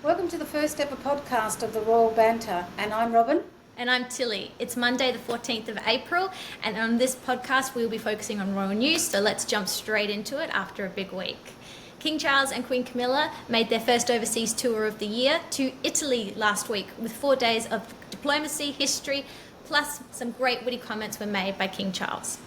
Welcome to the first ever podcast of the Royal Banter, and I'm Robin. And I'm Tilly. It's Monday the 14th of April, and on this podcast we'll be focusing on royal news, so let's jump straight into it after a big week. King Charles and Queen Camilla made their first overseas tour of the year to Italy last week with 4 days of diplomacy, history, plus some great witty comments were made by King Charles.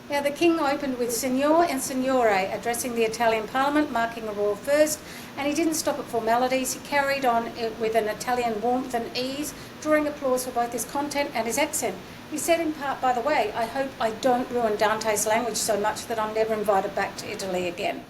Now, the King opened with Signor and Signore addressing the Italian Parliament, marking a royal first, and he didn't stop at formalities. He carried on with an Italian warmth and ease, drawing applause for both his content and his accent. He said in part, by the way, I hope I don't ruin Dante's language so much that I'm never invited back to Italy again.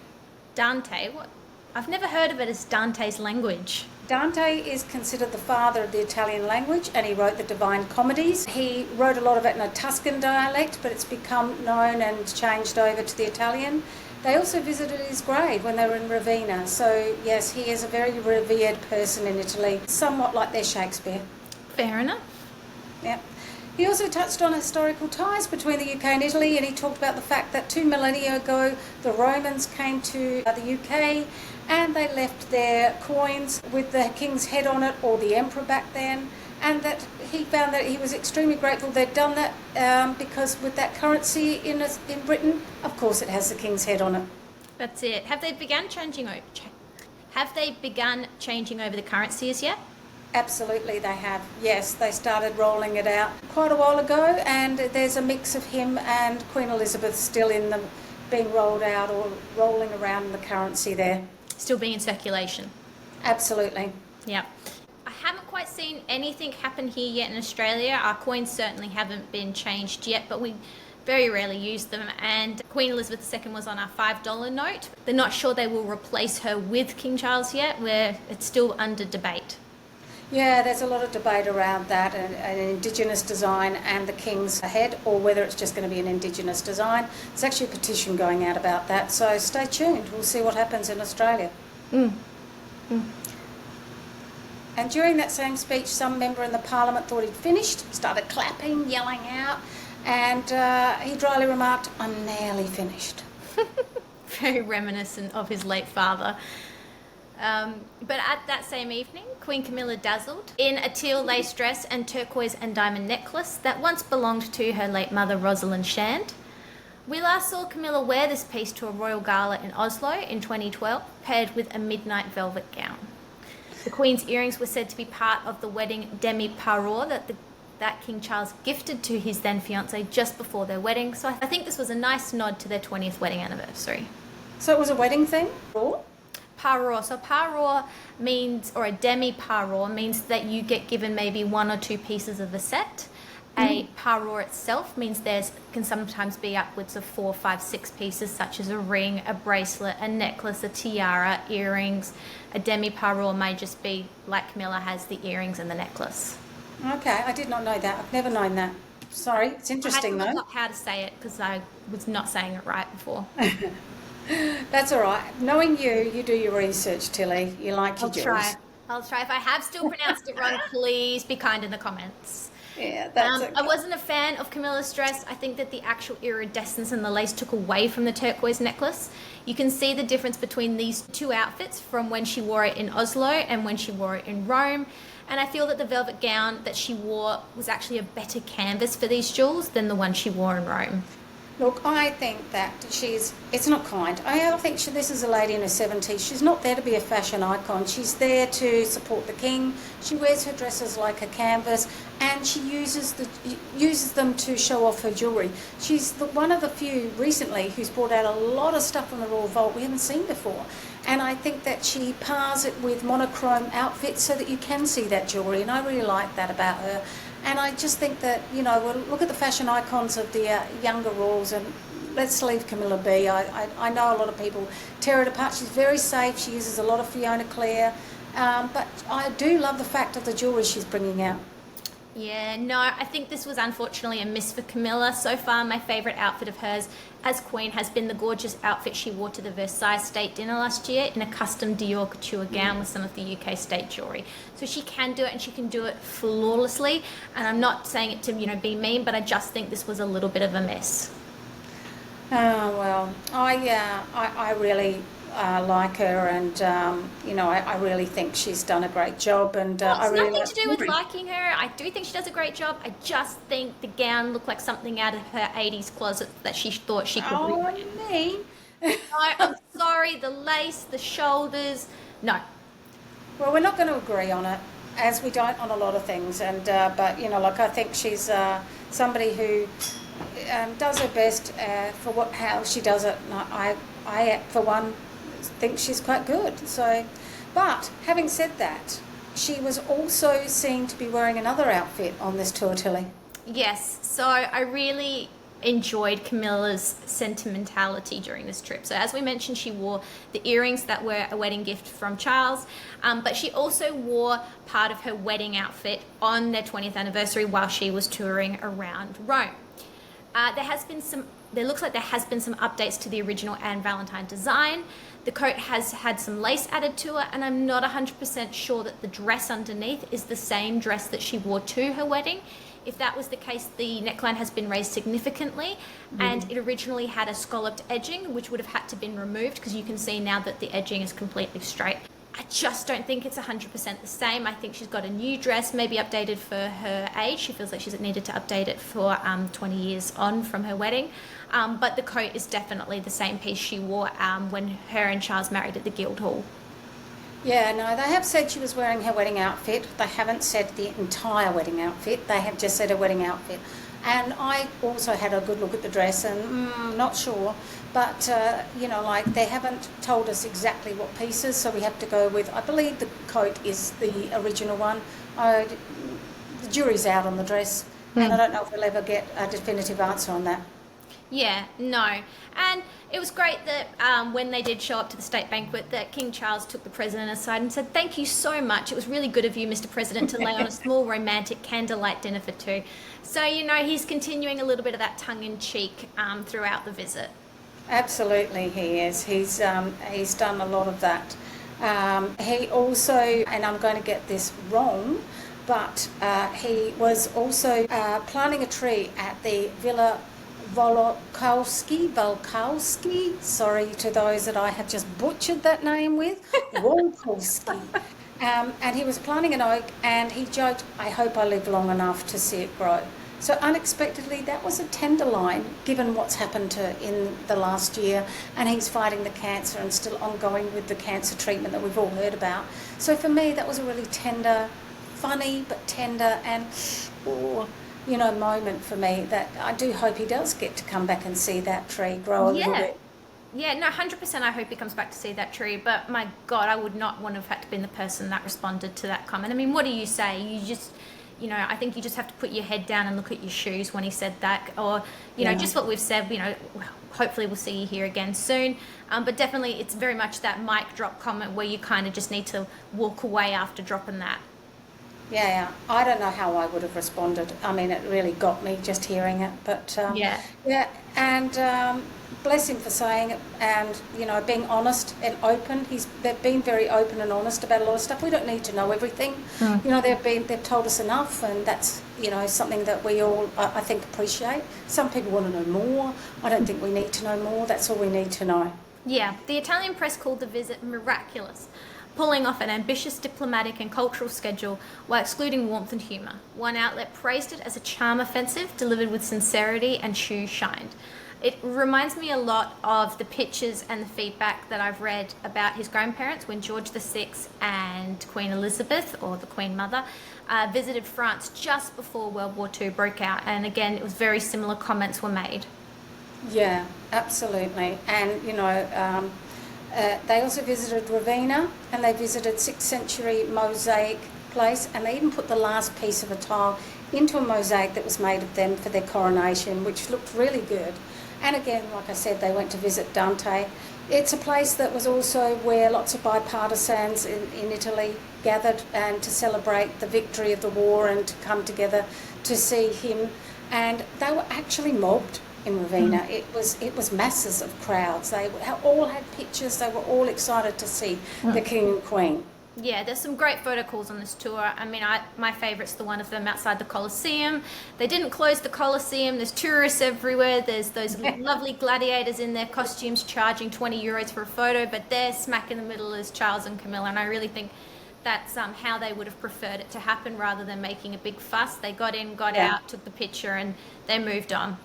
Dante? What? I've never heard of it as Dante's language. Dante is considered the father of the Italian language, and he wrote the Divine Comedies. He wrote a lot of it in a Tuscan dialect, but it's become known and changed over to the Italian. They also visited his grave when they were in Ravenna. So yes, he is a very revered person in Italy, somewhat like their Shakespeare. Fair enough. Yeah. He also touched on historical ties between the UK and Italy, and he talked about the fact that 2 millennia ago the Romans came to the UK and they left their coins with the king's head on it, or the emperor back then, and that he found that he was extremely grateful they'd done that because with that currency in Britain, of course it has the king's head on it. That's it. Have they begun changing over the currency as yet? Absolutely they have, yes. They started rolling it out quite a while ago, and there's a mix of him and Queen Elizabeth still in them being rolled out or rolling around in the currency there. Still being in circulation. Absolutely. Yeah. I haven't quite seen anything happen here yet in Australia. Our coins certainly haven't been changed yet, but we very rarely use them, and Queen Elizabeth II was on our $5 note. They're not sure they will replace her with King Charles yet, where it's still under debate. Yeah, there's a lot of debate around that, an Indigenous design and the King's head, or whether it's just going to be an Indigenous design. There's actually a petition going out about that, so stay tuned. We'll see what happens in Australia. And during that same speech, some member in the Parliament thought he'd finished, started clapping, yelling out, and he dryly remarked, I'm nearly finished. Very reminiscent of his late father. But at that same evening, Queen Camilla dazzled in a teal lace dress and turquoise and diamond necklace that once belonged to her late mother Rosalind Shand. We last saw Camilla wear this piece to a royal gala in Oslo in 2012, paired with a midnight velvet gown. The Queen's earrings were said to be part of the wedding demi-parure that King Charles gifted to his then fiancée just before their wedding, so I think this was a nice nod to their 20th wedding anniversary. So it was a wedding thing? Or? Parure. So parure means, or a demi-parure means that you get given maybe 1 or 2 pieces of a set. A parure itself means can sometimes be upwards of 4, 5, 6 pieces, such as a ring, a bracelet, a necklace, a tiara, earrings. A demi-parure may just be like Camilla has, the earrings and the necklace. Okay, I did not know that. I've never known that. Sorry, it's interesting I had to though. look up how to say it because I was not saying it right before. That's all right. Knowing you do your research, Tilly. You like your jewels. I'll try. If I have still pronounced it wrong, please be kind in the comments. Yeah, that's okay. I wasn't a fan of Camilla's dress. I think that the actual iridescence and the lace took away from the turquoise necklace. You can see the difference between these two outfits from when she wore it in Oslo and when she wore it in Rome. And I feel that the velvet gown that she wore was actually a better canvas for these jewels than the one she wore in Rome. Look, I think that it's not kind. I think this is a lady in her 70s. She's not there to be a fashion icon. She's there to support the king. She wears her dresses like a canvas, and she uses them to show off her jewellery. She's one of the few recently who's brought out a lot of stuff from the Royal Vault we haven't seen before. And I think that she pars it with monochrome outfits so that you can see that jewellery, and I really like that about her. And I just think that, we'll look at the fashion icons of the younger royals, and let's leave Camilla be. I know a lot of people tear it apart. She's very safe. She uses a lot of Fiona Clare. But I do love the fact of the jewellery she's bringing out. Yeah, no, I think this was unfortunately a miss for Camilla. So far, my favourite outfit of hers as Queen has been the gorgeous outfit she wore to the Versailles State Dinner last year in a custom Dior couture gown with some of the UK state jewellery. So she can do it, and she can do it flawlessly. And I'm not saying it to, be mean, but I just think this was a little bit of a miss. Oh, well, I really like her, and I really think she's done a great job. And Well, I it's really nothing to do with liking her. I do think she does a great job. I just think the gown looked like something out of her 80s closet that she thought she could wear. me. No, I'm sorry. The lace, the shoulders. No. Well, we're not going to agree on it, as we don't on a lot of things. And but I think she's somebody who does her best for how she does it. And I for one think she's quite good. So, but having said that, she was also seen to be wearing another outfit on this tour, Tilly. Yes. So I really enjoyed Camilla's sentimentality during this trip. So as we mentioned, she wore the earrings that were a wedding gift from Charles, but she also wore part of her wedding outfit on their 20th anniversary while she was touring around Rome. There looks like there has been some updates to the original Anne Valentine design. The coat has had some lace added to it, and I'm not 100% sure that the dress underneath is the same dress that she wore to her wedding. If that was the case, the neckline has been raised significantly, and it originally had a scalloped edging, which would have had to been removed, because you can see now that the edging is completely straight. I just don't think it's 100% the same. I think she's got a new dress, maybe updated for her age. She feels like she's needed to update it for 20 years on from her wedding. But the coat is definitely the same piece she wore when her and Charles married at the Guildhall. Yeah, no, they have said she was wearing her wedding outfit. They haven't said the entire wedding outfit. They have just said her wedding outfit. And I also had a good look at the dress, and not sure. But, they haven't told us exactly what pieces, so we have to go with, I believe the coat is the original one. The jury's out on the dress, and I don't know if we'll ever get a definitive answer on that. Yeah, no. And it was great that when they did show up to the state banquet, that King Charles took the president aside and said, "Thank you so much. It was really good of you, Mr. President, to lay on a small romantic candlelight dinner for two." So, he's continuing a little bit of that tongue-in-cheek throughout the visit. Absolutely, he is. He's done a lot of that. He also, and I'm going to get this wrong, but he was also planting a tree at the Villa Volkowski, sorry to those that I have just butchered that name with, Volkowski. And he was planting an oak, and he joked, "I hope I live long enough to see it grow." So unexpectedly, that was a tender line, given what's happened to in the last year, and he's fighting the cancer and still ongoing with the cancer treatment that we've all heard about. So for me, that was a really tender, funny but tender and moment for me, that I do hope he does get to come back and see that tree grow a little bit. Yeah, no, 100% I hope he comes back to see that tree, but my God, I would not want to have had to be the person that responded to that comment. I mean, what do you say? You just, I think you just have to put your head down and look at your shoes when he said that, or, just what we've said, hopefully we'll see you here again soon. But definitely it's very much that mic drop comment where you kind of just need to walk away after dropping that. Yeah, I don't know how I would have responded. I mean, it really got me just hearing it. But and bless him for saying it, and being honest and open. They've been very open and honest about a lot of stuff. We don't need to know everything. They've told us enough, and that's something that we all I think appreciate. Some people want to know more. I don't think we need to know more. That's all we need to know. Yeah, the Italian press called the visit miraculous, pulling off an ambitious diplomatic and cultural schedule while excluding warmth and humour. One outlet praised it as a charm offensive delivered with sincerity and shoes shined. It reminds me a lot of the pictures and the feedback that I've read about his grandparents when George VI and Queen Elizabeth, or the Queen Mother, visited France just before World War II broke out. And again, it was very similar comments were made. Yeah, absolutely. And, they also visited Ravenna, and they visited 6th century mosaic place, and they even put the last piece of a tile into a mosaic that was made of them for their coronation, which looked really good. And again, like I said, they went to visit Dante. It's a place that was also where lots of bipartisans in Italy gathered and to celebrate the victory of the war and to come together to see him. And they were actually mobbed in Ravenna. It was masses of crowds. They all had pictures. They were all excited to see the King and Queen. Yeah, there's some great photo calls on this tour. I mean, my favourite's the one of them outside the Colosseum. They didn't close the Colosseum. There's tourists everywhere. There's those lovely gladiators in their costumes charging 20 euros for a photo, but there smack in the middle is Charles and Camilla, and I really think that's how they would have preferred it to happen rather than making a big fuss. They got in, got out, took the picture, and they moved on.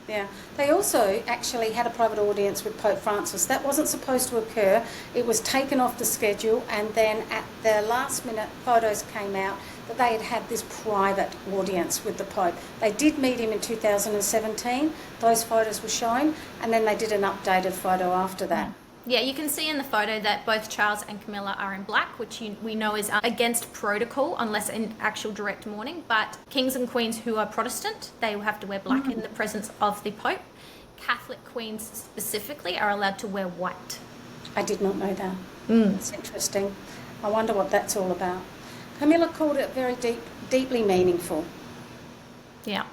Yeah, they also actually had a private audience with Pope Francis. That wasn't supposed to occur. It was taken off the schedule, and then at the last minute, photos came out that they had this private audience with the Pope. They did meet him in 2017. Those photos were shown, and then they did an updated photo after that. Yeah, you can see in the photo that both Charles and Camilla are in black, which we know is against protocol unless in actual direct mourning. But kings and queens who are Protestant, they will have to wear black in the presence of the Pope. Catholic queens specifically are allowed to wear white. I did not know that. It's interesting. I wonder what that's all about. Camilla called it very deeply meaningful. Yeah.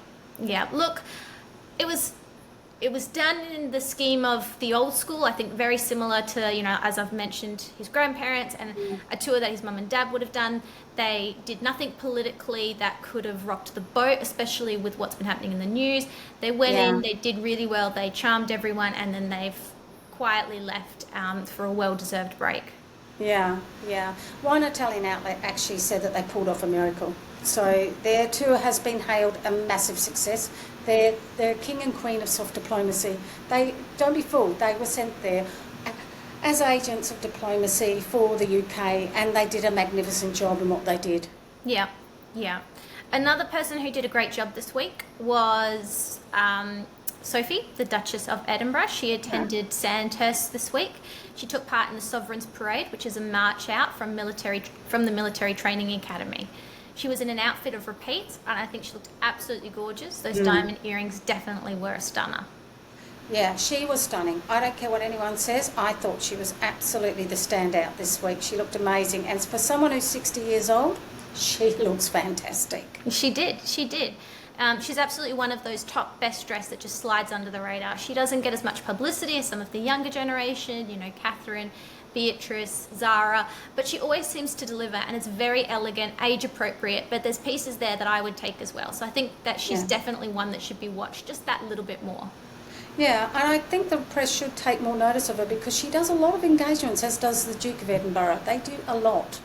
Look, it was done in the scheme of the old school, I think very similar to, as I've mentioned, his grandparents and a tour that his mum and dad would have done. They did nothing politically that could have rocked the boat, especially with what's been happening in the news. They went in, they did really well, they charmed everyone, and then they've quietly left for a well-deserved break. Yeah. One Italian outlet actually said that they pulled off a miracle. So their tour has been hailed a massive success. They're king and queen of soft diplomacy. Don't be fooled, they were sent there as agents of diplomacy for the UK, and they did a magnificent job in what they did. Yeah. Another person who did a great job this week was Sophie, the Duchess of Edinburgh. She attended Sandhurst this week. She took part in the Sovereign's Parade, which is a march out from the Military Training Academy. She was in an outfit of repeats, and I think she looked absolutely gorgeous. Those diamond earrings definitely were a stunner. Yeah, she was stunning. I don't care what anyone says. I thought she was absolutely the standout this week. She looked amazing. And for someone who's 60 years old, she looks fantastic. She did. She's absolutely one of those top best dressed that just slides under the radar. She doesn't get as much publicity as some of the younger generation, Catherine, Beatrice, Zara, but she always seems to deliver, and it's very elegant, age appropriate, but there's pieces there that I would take as well. So I think that she's definitely one that should be watched just that little bit more. Yeah, and I think the press should take more notice of her because she does a lot of engagements, as does the Duke of Edinburgh. They do a lot.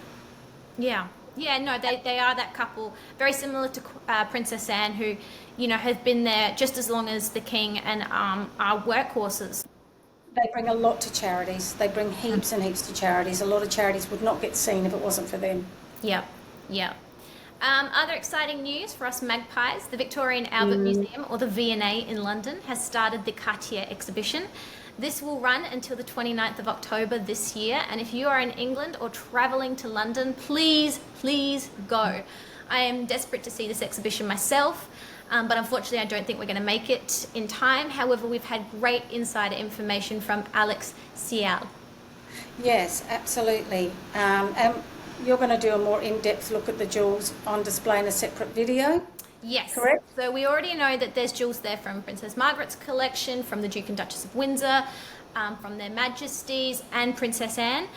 Yeah, no, they are that couple, very similar to Princess Anne, who, have been there just as long as the King and are workhorses. They bring a lot to charities. They bring heaps and heaps to charities. A lot of charities would not get seen if it wasn't for them. Yeah. Other exciting news for us magpies, the Victoria and Albert Museum, or the V&A in London, has started the Cartier exhibition. This will run until the 29th of October this year, and if you are in England or travelling to London, please go. I am desperate to see this exhibition myself. But unfortunately, I don't think we're going to make it in time. However, we've had great insider information from Alex Cial. Yes, absolutely. And you're going to do a more in-depth look at the jewels on display in a separate video? Yes. Correct? So we already know that there's jewels there from Princess Margaret's collection, from the Duke and Duchess of Windsor, from their Majesties and Princess Anne.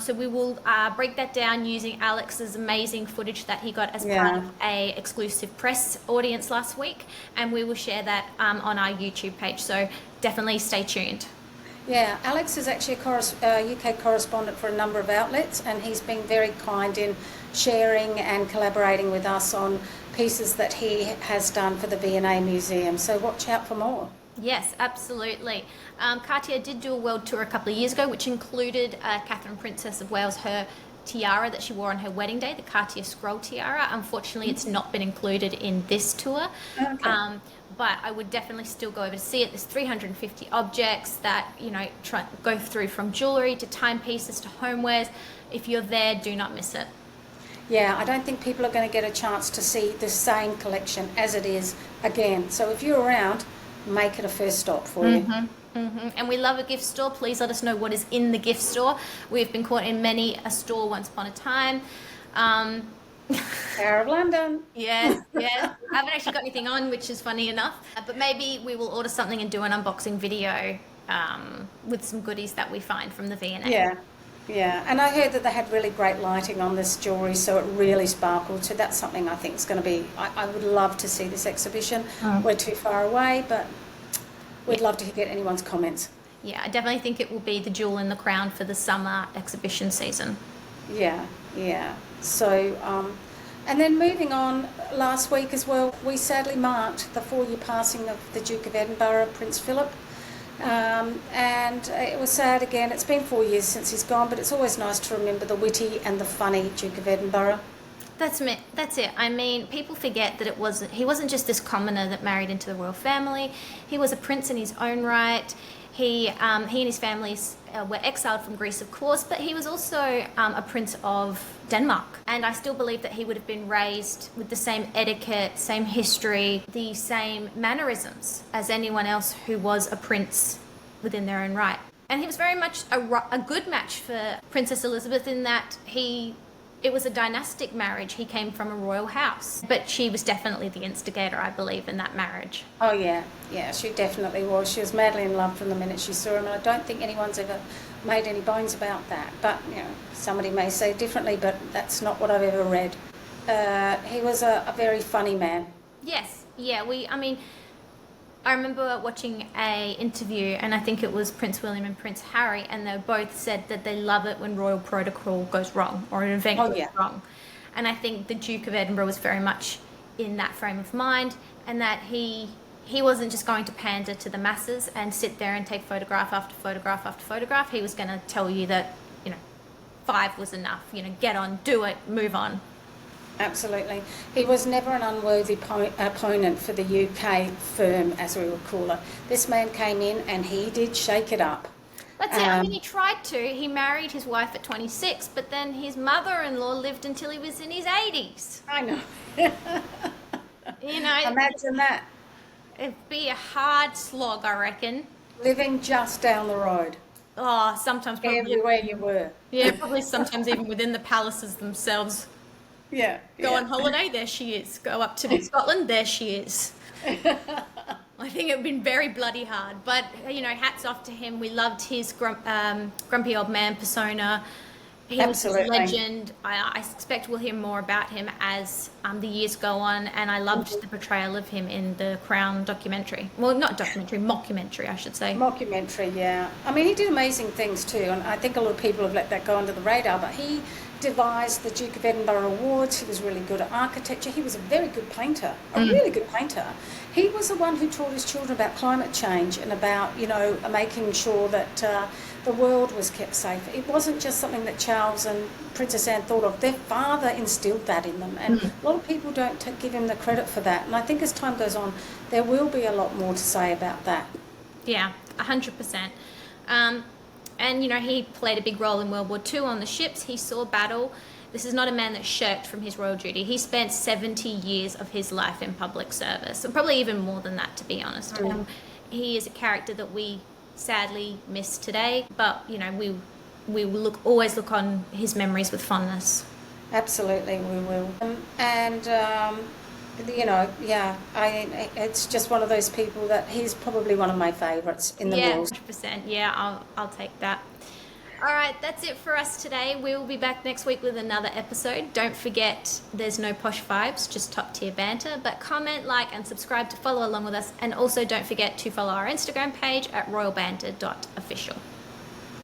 So we will break that down using Alex's amazing footage that he got as part of a exclusive press audience last week, and we will share that on our YouTube page. So definitely stay tuned. Yeah, Alex is actually a UK correspondent for a number of outlets, and he's been very kind in sharing and collaborating with us on pieces that he has done for the V&A Museum. So watch out for more. Yes, absolutely. Cartier did do a world tour a couple of years ago, which included Catherine, Princess of Wales, her tiara that she wore on her wedding day, the Cartier scroll tiara. Unfortunately, it's not been included in this tour. Okay. But I would definitely still go over to see it. There's 350 objects that, go through from jewellery to timepieces to homewares. If you're there, do not miss it. Yeah, I don't think people are going to get a chance to see the same collection as it is again. So if you're around, make it a first stop for you. And we love a gift store. Please let us know what is in the gift store. We've been caught in many a store once upon a time. Tower of London. Yes. I haven't actually got anything on, which is funny enough. But maybe we will order something and do an unboxing video with some goodies that we find from the V&A. Yeah, and I heard that they had really great lighting on this jewellery, so it really sparkled. So that's something I think is going to be, I would love to see this exhibition. We're too far away, but we'd love to get anyone's comments. Yeah, I definitely think it will be the jewel in the crown for the summer exhibition season. Yeah, yeah. So, and then moving on, last week as well, we sadly marked the 4-year passing of the Duke of Edinburgh, Prince Philip. And it was sad again. It's been 4 years since he's gone, but it's always nice to remember the witty and the funny Duke of Edinburgh. That's it. I mean, people forget that he wasn't just this commoner that married into the royal family. He was a prince in his own right. He and his family were exiled from Greece, of course, but he was also a prince of Denmark. And I still believe that he would have been raised with the same etiquette, same history, the same mannerisms as anyone else who was a prince within their own right. And he was very much a good match for Princess Elizabeth in that it was a dynastic marriage. He came from a royal house, but she was definitely the instigator, I believe, in that marriage. Oh, yeah. Yeah, she definitely was. She was madly in love from the minute she saw him, and I don't think anyone's ever made any bones about that. But, somebody may say differently, but that's not what I've ever read. He was a very funny man. Yes. Yeah, I remember watching a interview, and I think it was Prince William and Prince Harry, and they both said that they love it when royal protocol goes wrong or an event goes wrong. And I think the Duke of Edinburgh was very much in that frame of mind, and that he wasn't just going to pander to the masses and sit there and take photograph after photograph after photograph. He was going to tell you that, 5 was enough. Get on, do it, move on. Absolutely. He was never an unworthy opponent for the UK firm, as we would call it. This man came in and he did shake it up. That's it. He tried to. He married his wife at 26, but then his mother-in-law lived until he was in his 80s. I know. Imagine that. It'd be a hard slog, I reckon. Living just down the road. Oh, sometimes probably. Everywhere you were. Yeah, probably sometimes even within the palaces themselves. Yeah. Go on holiday, there she is. Go up to Scotland, there she is. I think it would been very bloody hard. But, hats off to him. We loved his grumpy old man persona. He Absolutely. was a legend. I expect we'll hear more about him as the years go on. And I loved the portrayal of him in the Crown documentary. Well, not documentary, mockumentary, I should say. Mockumentary, yeah. I mean, he did amazing things too. And I think a lot of people have let that go under the radar. But he devised the Duke of Edinburgh Awards. He was really good at architecture. He was a very good painter, really good painter. He was the one who taught his children about climate change and about, making sure that the world was kept safe. It wasn't just something that Charles and Princess Anne thought of. Their father instilled that in them. And a lot of people don't give him the credit for that. And I think as time goes on, there will be a lot more to say about that. Yeah, 100%. And, he played a big role in World War II on the ships. He saw battle. This is not a man that shirked from his royal duty. He spent 70 years of his life in public service, and probably even more than that, to be honest. He is a character that we sadly miss today, but, we will always look on his memories with fondness. Absolutely, we will. It's just one of those people that he's probably one of my favourites in the royals. 100%. Yeah, I'll take that. All right, that's it for us today. We will be back next week with another episode. Don't forget, there's no posh vibes, just top tier banter. But comment, like, and subscribe to follow along with us. And also don't forget to follow our Instagram page at RoyalBanter.official.